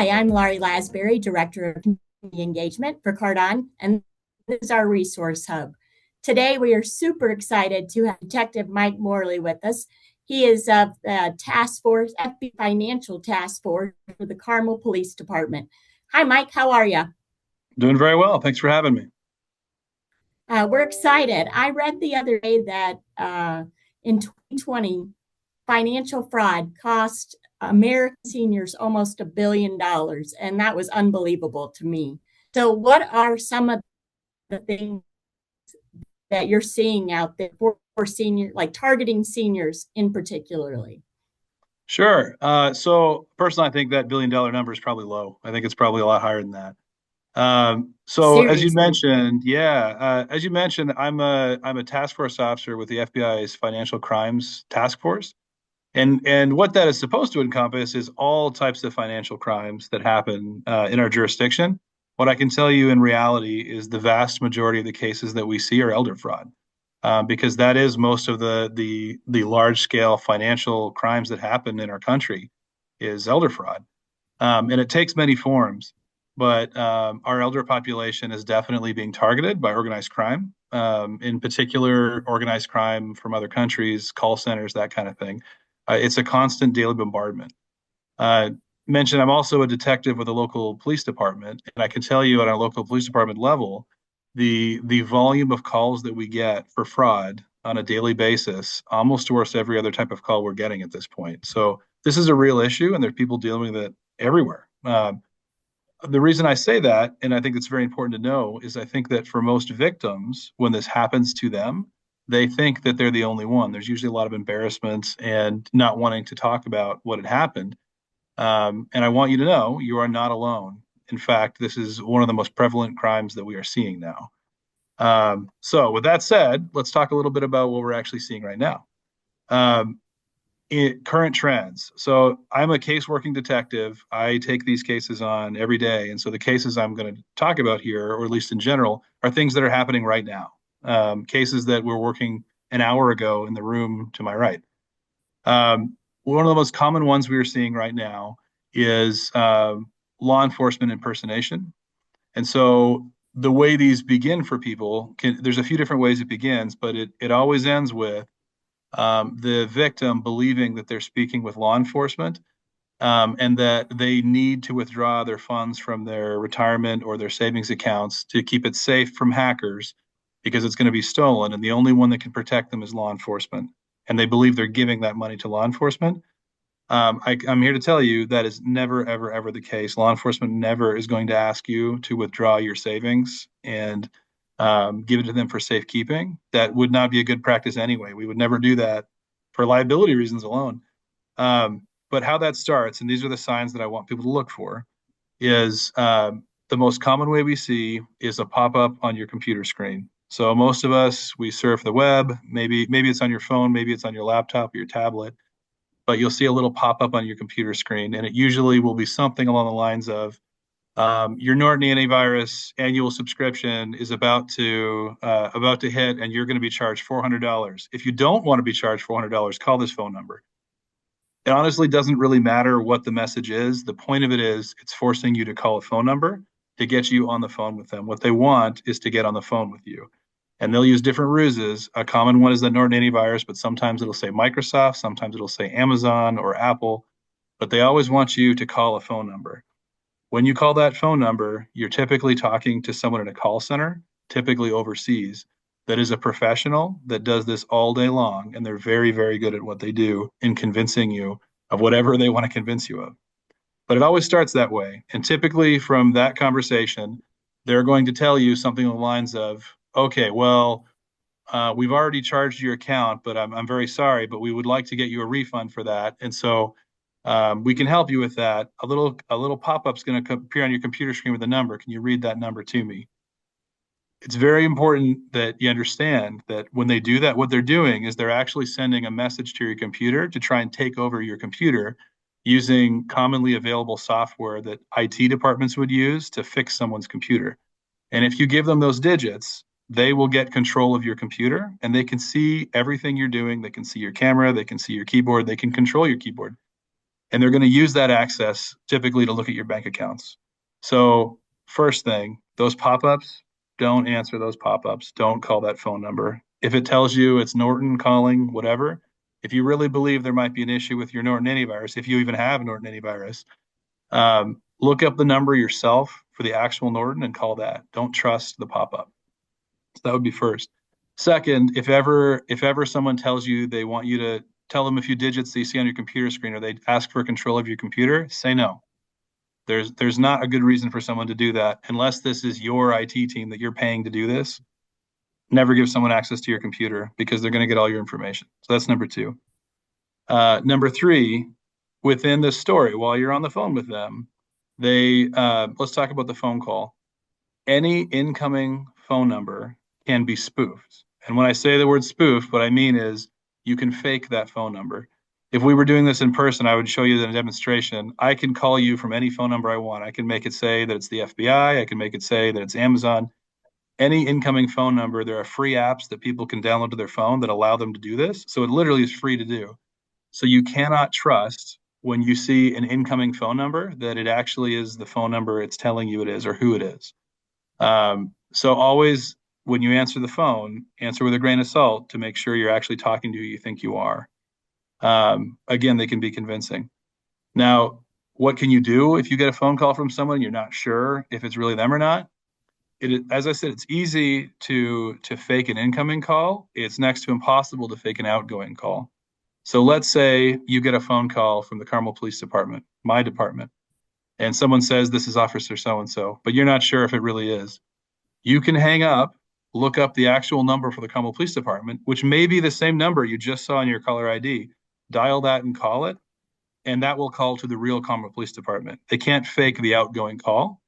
Hi, I'm Laurie Lasberry, Director of Community Engagement for Cardon, and this is our resource hub. Today, we are super excited to have Detective Mike Morley with us. He is of the task force, FBI Financial Task Force for the Carmel Police Department. Hi, Mike, how are you? Doing very well. Thanks for having me. We're excited. I read the other day that in 2020, financial fraud cost American seniors almost $1 billion, and that was unbelievable to me. So, what are some of the things that you're seeing out there for senior, like targeting seniors in particularly? Sure. So personally, I think that $1 billion number is probably low. I think it's probably a lot higher than that. So as you Seriously. mentioned, as you mentioned, I'm a task force officer with the FBI's Financial Crimes Task Force, and what that is supposed to encompass is all types of financial crimes that happen in our jurisdiction. What I can tell you in reality is the vast majority of the cases that we see are elder fraud. Because that is most of the large scale financial crimes that happen in our country is elder fraud, and it takes many forms. But our elder population is definitely being targeted by organized crime, in particular organized crime from other countries, call centers, that kind of thing. It's a constant daily bombardment. Uh, Mentioned, I'm also a detective with a local police department, and I can tell you at our local police department level, the volume of calls that we get for fraud on a daily basis almost worse every other type of call we're getting at this point. So this is a real issue, and there's people dealing with it everywhere. The reason I say that, and I think it's very important to know, is I think that for most victims, when this happens to them, they think that they're the only one. There's usually a lot of embarrassment and not wanting to talk about what had happened. And I want you to know you are not alone. In fact, this is one of the most prevalent crimes that we are seeing now. So, with that said, let's talk a little bit about what we're actually seeing right now. Um, Current trends. So, I'm a case working detective. I take these cases on every day. And so, the cases I'm going to talk about here, or at least in general, are things that are happening right now. Cases that were working an hour ago in the room to my right. One of the most common ones we are seeing right now is law enforcement impersonation. And so the way these begin for people there's a few different ways it begins, but it always ends with the victim believing that they're speaking with law enforcement, and that they need to withdraw their funds from their retirement or their savings accounts to keep it safe from hackers because it's going to be stolen. And the only one that can protect them is law enforcement. And they believe they're giving that money to law enforcement. I'm here to tell you that is never, ever, ever the case. Law enforcement never is going to ask you to withdraw your savings and give it to them for safekeeping. That would not be a good practice anyway. We would never do that for liability reasons alone. But how that starts, and these are the signs that I want people to look for, is the most common way we see is a pop-up on your computer screen. So most of us, we surf the web. Maybe it's on your phone, maybe it's on your laptop or your tablet, but you'll see a little pop up on your computer screen, and it usually will be something along the lines of your Norton antivirus annual subscription is about to hit, and you're going to be charged $400. If you don't want to be charged $400, call this phone number. It honestly doesn't really matter what the message is. The point of it is it's forcing you to call a phone number to get you on the phone with them. What they want is to get on the phone with you. And they'll use different ruses. A common one is the Norton antivirus, but sometimes it'll say Microsoft, sometimes it'll say Amazon or Apple, but they always want you to call a phone number. When you call that phone number, you're typically talking to someone in a call center, typically overseas, that is a professional that does this all day long. And they're very, very good at what they do in convincing you of whatever they want to convince you of. But it always starts that way. And typically, from that conversation, they're going to tell you something along the lines of, okay, well, we've already charged your account, but I'm very sorry, but we would like to get you a refund for that. And so we can help you with that. A little pop-up is going to appear on your computer screen with a number. Can you read that number to me? It's very important that you understand that when they do that, what they're doing is they're actually sending a message to your computer to try and take over your computer using commonly available software that IT departments would use to fix someone's computer. And if you give them those digits, they will get control of your computer and they can see everything you're doing. They can see your camera, they can see your keyboard, they can control your keyboard. and they're going to use that access typically to look at your bank accounts. So, first thing, those pop-ups, don't answer those pop-ups. Don't call that phone number. If it tells you it's Norton calling, whatever, if you really believe there might be an issue with your Norton antivirus, if you even have Norton antivirus, look up the number yourself for the actual Norton and call that. Don't trust the pop-up. So that would be first. Second, if ever someone tells you they want you to tell them a few digits that you see on your computer screen, or they ask for control of your computer, say no. There's not a good reason for someone to do that unless this is your IT team that you're paying to do this. Never give someone access to your computer because they're going to get all your information. So that's number two. Number three, within this story, while you're on the phone with them, they let's talk about the phone call. Any incoming phone number can be spoofed. And when I say the word spoof, what I mean is you can fake that phone number. If we were doing this in person, I would show you the demonstration. I can call you from any phone number I want. I can make it say that it's the FBI. I can make it say that it's Amazon. Any incoming phone number, there are free apps that people can download to their phone that allow them to do this. So it literally is free to do. So you cannot trust when you see an incoming phone number that it actually is the phone number it's telling you it is or who it is. So always, when you answer the phone, answer with a grain of salt to make sure you're actually talking to who you think you are. Again, they can be convincing. Now, what can you do if you get a phone call from someone you're not sure if it's really them or not? As I said, it's easy to fake an incoming call. It's next to impossible to fake an outgoing call. So let's say you get a phone call from the Carmel Police Department, my department, and someone says this is Officer so and so, but you're not sure if it really is. You can hang up, look up the actual number for the Carmel Police Department, which may be the same number you just saw in your caller ID. Dial that and call it, and that will call to the real Carmel Police Department. They can't fake the outgoing call.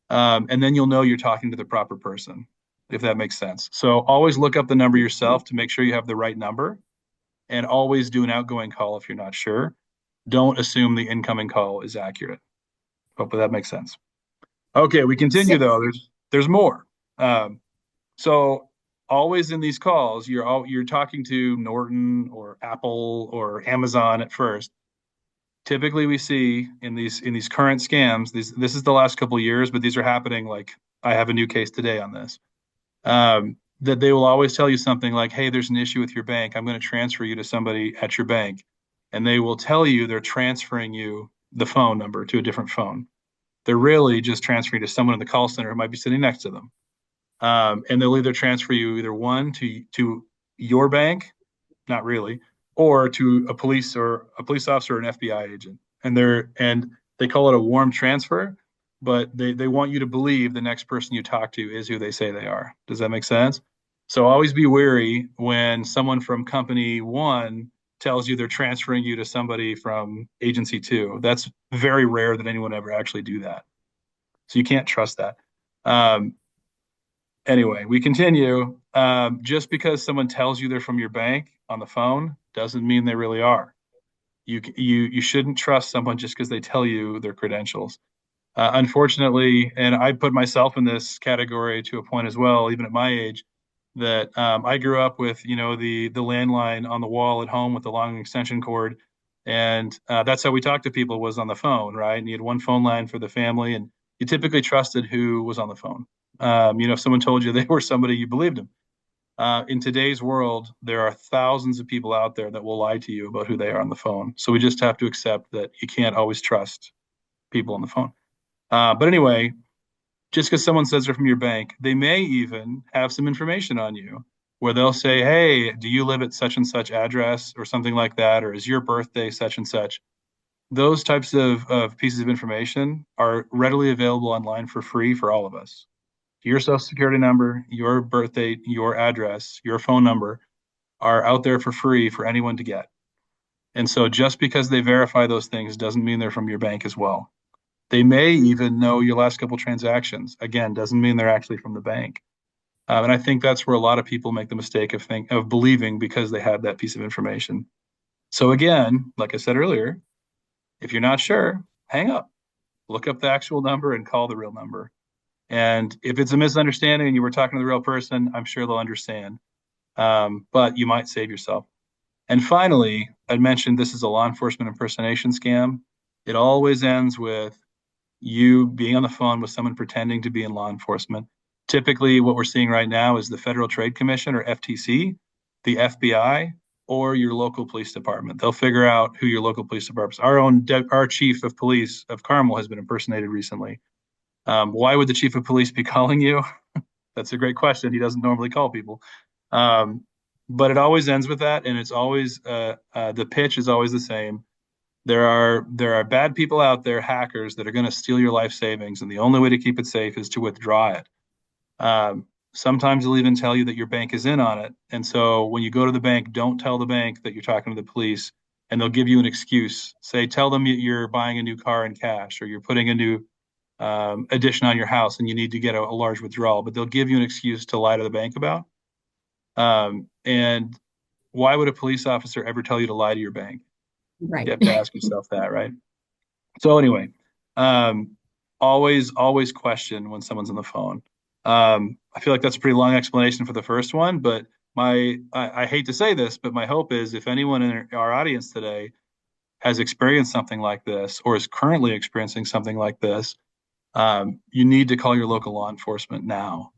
And then you'll know you're talking to the proper person, if that makes sense. So always look up the number yourself to make sure you have the right number, and always do an outgoing call if you're not sure. Don't assume the incoming call is accurate. Hopefully that makes sense. Okay, we continue So, though. There's more. Um, so always in these calls, you're talking to Norton or Apple or Amazon at first. Typically, we see in these current scams. This is the last couple of years, but these are happening. Like I have a new case today on this. That they will always tell you something like, "Hey, there's an issue with your bank. I'm going to transfer you to somebody at your bank," and they will tell you they're transferring you the phone number to a different phone. They're really just transferring to someone in the call center who might be sitting next to them. And they'll either transfer you either one to your bank, not really, or to a police officer or an FBI agent. And they call it a warm transfer, but they want you to believe the next person you talk to is who they say they are. Does that make sense? So always be wary when someone from company one tells you they're transferring you to somebody from agency two. That's very rare that anyone ever actually do that. So you can't trust that. Um, Anyway, we continue. Just because someone tells you they're from your bank on the phone doesn't mean they really are. You shouldn't trust someone just because they tell you their credentials. Unfortunately, and I put myself in this category to a point as well, even at my age, that I grew up with, the landline on the wall at home with the long extension cord, and that's how we talked to people was on the phone, right? And you had one phone line for the family, and you typically trusted who was on the phone. If someone told you they were somebody, you believed them. In today's world, there are thousands of people out there that will lie to you about who they are on the phone. So we just have to accept that you can't always trust people on the phone. But anyway, just because someone says they're from your bank, they may even have some information on you where they'll say, "Hey, do you live at such and such address," or something like that, or "Is your birthday such and such?" Those types of pieces of information are readily available online for free for all of us. Your social security number, your birthday, your address, your phone number are out there for free for anyone to get. And so just because they verify those things doesn't mean they're from your bank as well. They may even know your last couple transactions. Again, doesn't mean they're actually from the bank. And I think that's where a lot of people make the mistake of believing because they have that piece of information. So again, like I said earlier, if you're not sure, hang up, look up the actual number and call the real number. And if it's a misunderstanding and you were talking to the real person, I'm sure they'll understand. But you might save yourself. And finally, I mentioned this is a law enforcement impersonation scam. It always ends with you being on the phone with someone pretending to be in law enforcement. Typically, what we're seeing right now is the Federal Trade Commission or FTC, the FBI, or your local police department. They'll figure out who your local police departments. Our chief of police of Carmel has been impersonated recently. Why would the chief of police be calling you? That's a great question. He doesn't normally call people. Um, but it always ends with that, and it's always the pitch is always the same. There are bad people out there, hackers, that are going to steal your life savings, and the only way to keep it safe is to withdraw it. Sometimes they'll even tell you that your bank is in on it, and so when you go to the bank, don't tell the bank that you're talking to the police, and they'll give you an excuse. Say, tell them you're buying a new car in cash, or you're putting a new addition on your house, and you need to get a large withdrawal. But they'll give you an excuse to lie to the bank about. And why would a police officer ever tell you to lie to your bank? You Right. have to ask yourself that, right? So anyway, um, always question when someone's on the phone. I feel like that's a pretty long explanation for the first one, but I hate to say this, but my hope is if anyone in our audience today has experienced something like this or is currently experiencing something like this, you need to call your local law enforcement now.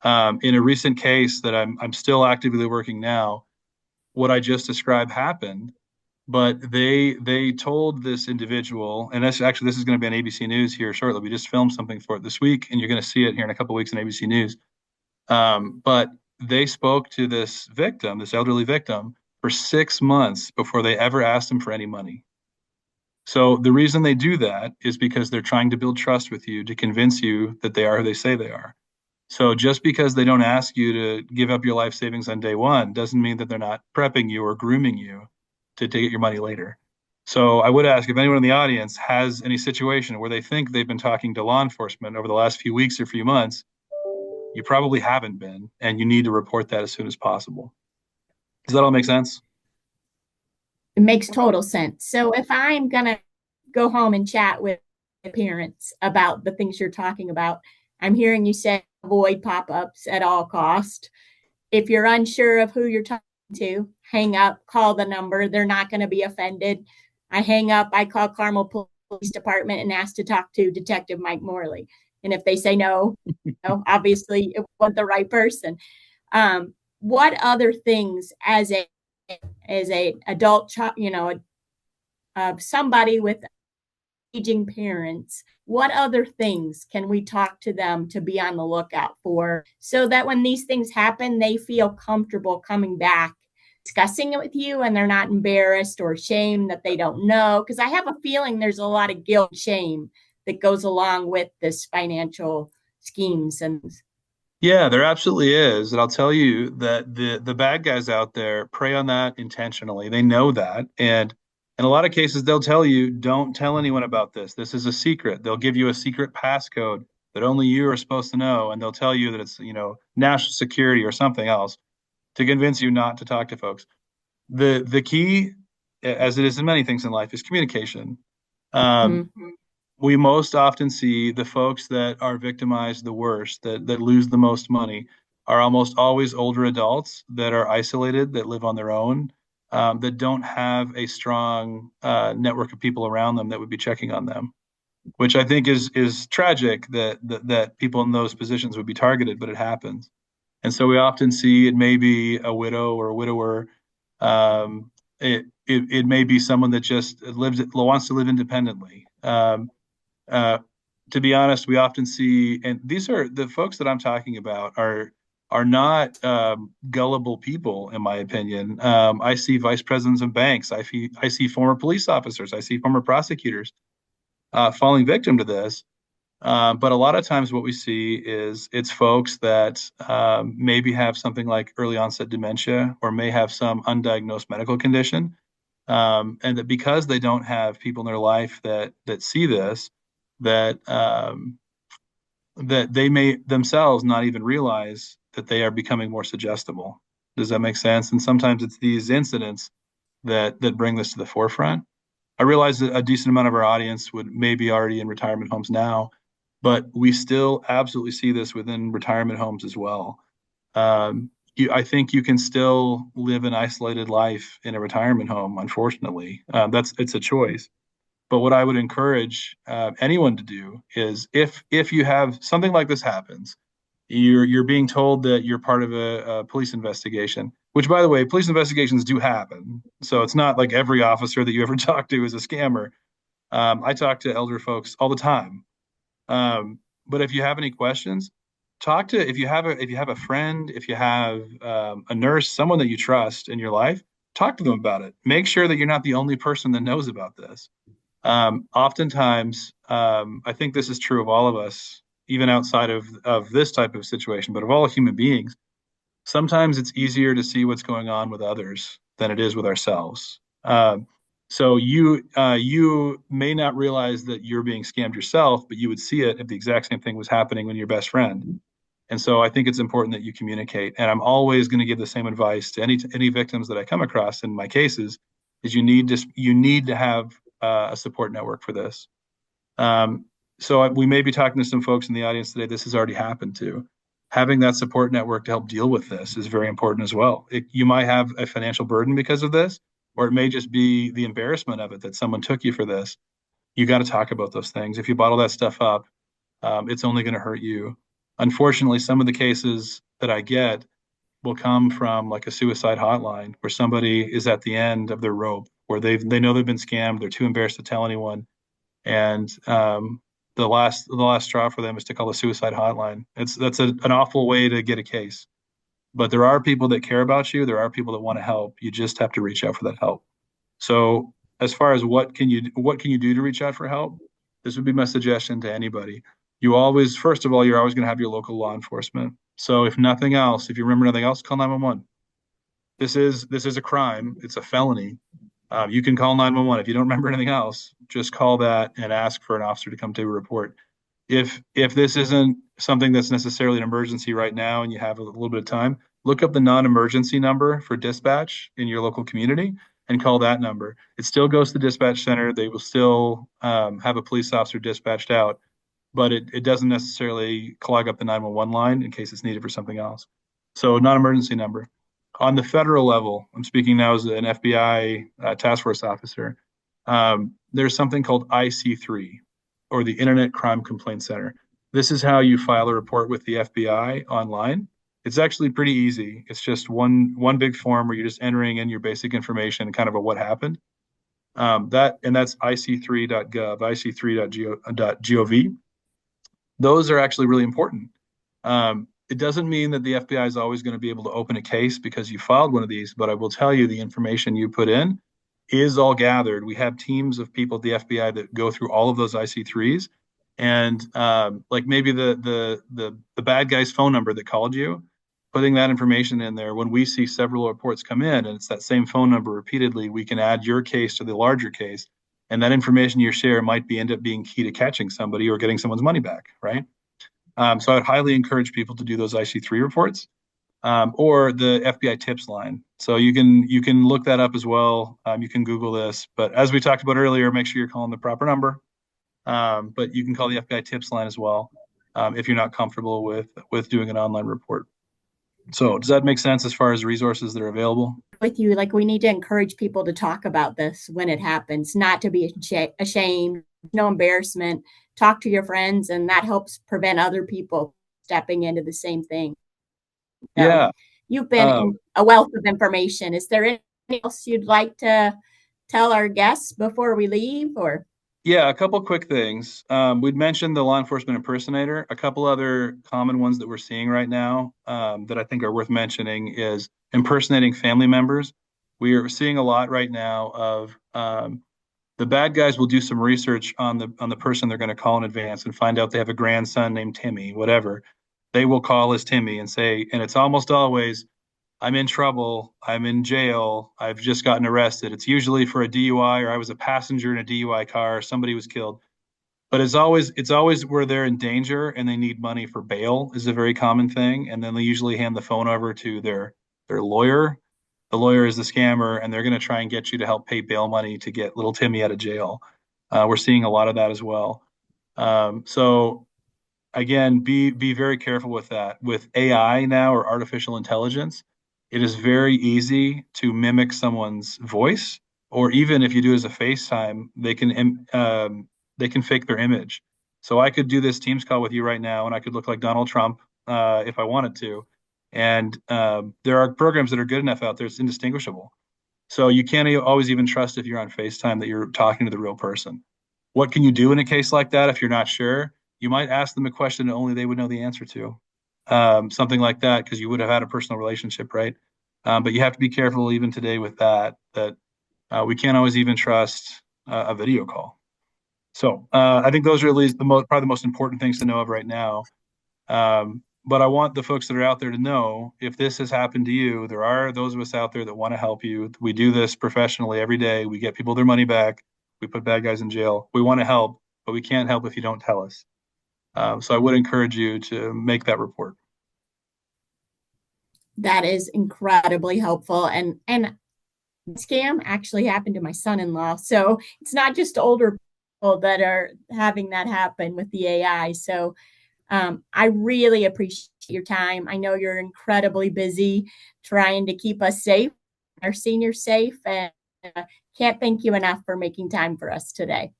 In a recent case that I'm still actively working now, what I just described happened, but they told this individual, and this is going to be on ABC News here shortly. We just filmed something for it this week, and you're going to see it here in a couple of weeks on ABC News. But they spoke to this victim, this elderly victim, for 6 months before they ever asked him for any money. So the reason they do that is because they're trying to build trust with you to convince you that they are who they say they are. So just because they don't ask you to give up your life savings on day one doesn't mean that they're not prepping you or grooming you to get your money later. So I would ask if anyone in the audience has any situation where they think they've been talking to law enforcement over the last few weeks or few months, you probably haven't been, and you need to report that as soon as possible. Does that all make sense? It makes total sense. So if I'm going to go home and chat with parents about the things you're talking about, I'm hearing you say avoid pop-ups at all cost. If you're unsure of who you're talking to, hang up, call the number. They're not going to be offended. I hang up, I call Carmel Police Department and ask to talk to Detective Mike Morley. And if they say no, obviously it wasn't the right person. What other things as a adult child, somebody with aging parents, what other things can we talk to them to be on the lookout for so that when these things happen, they feel comfortable coming back, discussing it with you, and they're not embarrassed or ashamed that they don't know? Because I have a feeling there's a lot of guilt and shame that goes along with this financial schemes. And Yeah, there absolutely is. And I'll tell you that the bad guys out there prey on that intentionally. They know that. And in a lot of cases, they'll tell you, don't tell anyone about this. This is a secret. They'll give you a secret passcode that only you are supposed to know. And they'll tell you that it's, national security or something else to convince you not to talk to folks. The key, as it is in many things in life, is communication. Um, mm-hmm. we most often see the folks that are victimized the worst, that lose the most money, are almost always older adults that are isolated, that live on their own, that don't have a strong network of people around them that would be checking on them, which I think is tragic that people in those positions would be targeted, but it happens. And so we often see it may be a widow or a widower. It may be someone that just wants to live independently. Uh, to be honest, we often see, and these are the folks that I'm talking about are not gullible people, in my opinion. I see vice presidents of banks. I see former police officers. I see former prosecutors falling victim to this. But a lot of times, what we see is it's folks that maybe have something like early onset dementia or may have some undiagnosed medical condition, and that because they don't have people in their life that see this, that that they may themselves not even realize that they are becoming more suggestible. Does that make sense? And sometimes it's these incidents that bring this to the forefront. I realize that a decent amount of our audience would maybe already in retirement homes now, but we still absolutely see this within retirement homes as well. Um, I think you can still live an isolated life in a retirement home. Unfortunately, it's a choice. But what I would encourage anyone to do is, if you have something like this happens, you're being told that you're part of a police investigation. Which, by the way, police investigations do happen. So it's not like every officer that you ever talk to is a scammer. I talk to elder folks all the time. But if you have any questions, talk to if you have a friend, if you have a nurse, someone that you trust in your life, talk to them about it. Make sure that you're not the only person that knows about this. Oftentimes, I think this is true of all of us, even outside of this type of situation, but of all human beings. Sometimes it's easier to see what's going on with others than it is with ourselves. So you may not realize that you're being scammed yourself, but you would see it if the exact same thing was happening with your best friend. And so I think it's important that you communicate. And I'm always going to give the same advice to any victims that I come across in my cases: is you need to have a support network for this. Um, so we may be talking to some folks in the audience today. This has already happened to. Having that support network to help deal with this is very important as well. You might have a financial burden because of this, or it may just be the embarrassment of it that someone took you for this. You got to talk about those things. If you bottle that stuff up, it's only going to hurt you. Unfortunately, some of the cases that I get will come from like a suicide hotline where somebody is at the end of their rope, where they know they've been scammed. They're too embarrassed to tell anyone, and the last straw for them is to call a suicide hotline. An awful way to get a case. But there are people that care about you. There are people that want to help. You just have to reach out for that help. So as far as what can you do to reach out for help, this would be my suggestion to anybody. First of all, you're always going to have your local law enforcement. So if nothing else, if you remember nothing else, call 911. This is a crime. It's a felony. You can call 911. If you don't remember anything else, just call that and ask for an officer to come to a report. If this isn't something that's necessarily an emergency right now and you have a little bit of time, look up the non-emergency number for dispatch in your local community and call that number. It still goes to the dispatch center. They will still have a police officer dispatched out, but it doesn't necessarily clog up the 911 line in case it's needed for something else. So non-emergency number. On the federal level, I'm speaking now as an FBI task force officer. There's something called IC3, or the Internet Crime Complaint Center. This is how you file a report with the FBI online. It's actually pretty easy. It's just one big form where you're just entering in your basic information and kind of a what happened. That's ic3.gov, ic3.gov. Those are actually really important. It doesn't mean that the FBI is always going to be able to open a case because you filed one of these, but I will tell you the information you put in is all gathered. We have teams of people at the FBI that go through all of those IC3s, and like maybe the bad guy's phone number that called you, putting that information in there. When we see several reports come in and it's that same phone number repeatedly, we can add your case to the larger case, and that information you share might end up being key to catching somebody or getting someone's money back, right? So I would highly encourage people to do those IC3 reports, or the FBI tips line. So you can look that up as well. You can Google this, but as we talked about earlier, make sure you're calling the proper number. But you can call the FBI tips line as well, if you're not comfortable with doing an online report. So does that make sense as far as resources that are available? With you, like we need to encourage people to talk about this when it happens, not to be ashamed, no embarrassment. Talk to your friends, and that helps prevent other people stepping into the same thing. So Yeah. you've been Um, a wealth of information. Is there anything else you'd like to tell our guests before we leave? Or Yeah, a couple quick things. We'd mentioned the law enforcement impersonator. A couple other common ones that we're seeing right now, that I think are worth mentioning is impersonating family members. We are seeing a lot right now of the bad guys will do some research on the person they're going to call in advance and find out they have a grandson named Timmy, whatever. They will call as Timmy and say, and it's almost always, I'm in trouble. I'm in jail. I've just gotten arrested. It's usually for a DUI, or I was a passenger in a DUI car. Somebody was killed. But it's always where they're in danger and they need money for bail is a very common thing. And then they usually hand the phone over to their lawyer. The lawyer is the scammer, and they're going to try and get you to help pay bail money to get little Timmy out of jail. We're seeing a lot of that as well. So again, be very careful with that. With AI now, or artificial intelligence, it is very easy to mimic someone's voice, or even if you do it as a FaceTime, they can fake their image. So I could do this Teams call with you right now, and I could look like Donald Trump if I wanted to. And there are programs that are good enough out there; it's indistinguishable. So you can't always even trust if you're on FaceTime that you're talking to the real person. What can you do in a case like that if you're not sure? You might ask them a question that only they would know the answer to, something like that, because you would have had a personal relationship, right? But you have to be careful even today with that we can't always even trust a video call. So I think those are at least probably the most important things to know of right now. But I want the folks that are out there to know if this has happened to you, there are those of us out there that want to help you. We do this professionally every day. We get people their money back. We put bad guys in jail. We want to help, but we can't help if you don't tell us. So I would encourage you to make that report. That is incredibly helpful. And scam actually happened to my son-in-law. So it's not just older people that are having that happen with the AI. So I really appreciate your time. I know you're incredibly busy trying to keep us safe, our seniors safe, and can't thank you enough for making time for us today.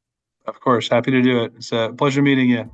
Of course, happy to do it. It's a pleasure meeting you.